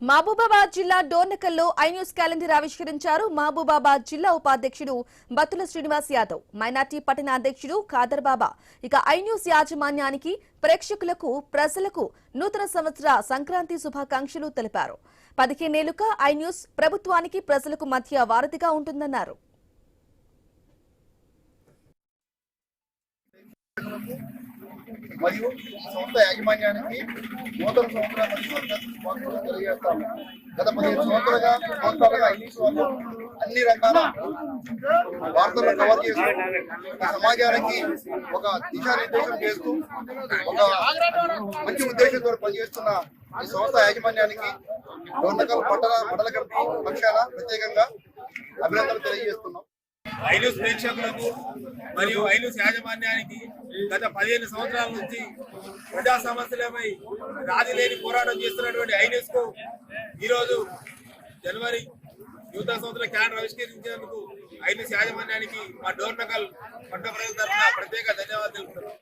మహబూబాబాద్ జిల్లా డోర్నకల్లో iNews calendar ఆవిష్కరించారు మహబూబాబాద్ జిల్లా ఉపాధ్యక్షుడు బత్తుల శ్రీనివాస్ యాదవ్, మైనార్టీ పట్టణ అధ్యక్షుడు ఖాదర్ బాబా. ఇక ఐన్యూస్ యాజమాన్యానికి, ప్రేక్షకులకు, ప్రజలకు నూతన సంవత్సర సంక్రాంతి శుభాకాంక్షలు తెలిపారు. 15 ఏళ్లుగా ఐన్యూస్ ప్రభుత్వానికి, ప్రజలకు మధ్య వారధిగా ఉంటుందన్నారు. మరియు సంస్థ యాజమాన్యానికి నూతన సంవత్సరాలు తెలియజేస్తాము. గత 15 సంవత్సరాలుగా ఐన్యూస్ వాళ్ళు అన్ని రకాల వార్తలను కవర్ చేస్తూ ఈ సమాజానికి ఒక దిశానిర్దేశం చేస్తూ ఒక మంచి ఉద్దేశంతో పనిచేస్తున్న ఈ సంస్థ యాజమాన్యానికి డోర్నకల్ మండల కమిటీ పక్షాన ప్రత్యేకంగా అభినందనలు తెలియజేస్తున్నాం. ఐన్యూస్ ప్రేక్షకులకు మరియు ఐన్యూస్ యాజమాన్యానికి గత 15 సంవత్సరాల నుంచి ప్రజా సమస్యలపై రాజీలేని పోరాటం చేస్తున్నటువంటి ఐన్యూస్ కు ఈరోజు జనవరి నూతన సంవత్సర క్యాలెండర్ ఆవిష్కరించేందుకు ఐన్యూస్ యాజమాన్యానికి మా డోర్నకల్ పట్టణ ప్రజల తరఫున ప్రత్యేక ధన్యవాదాలు తెలుపుతున్నాం.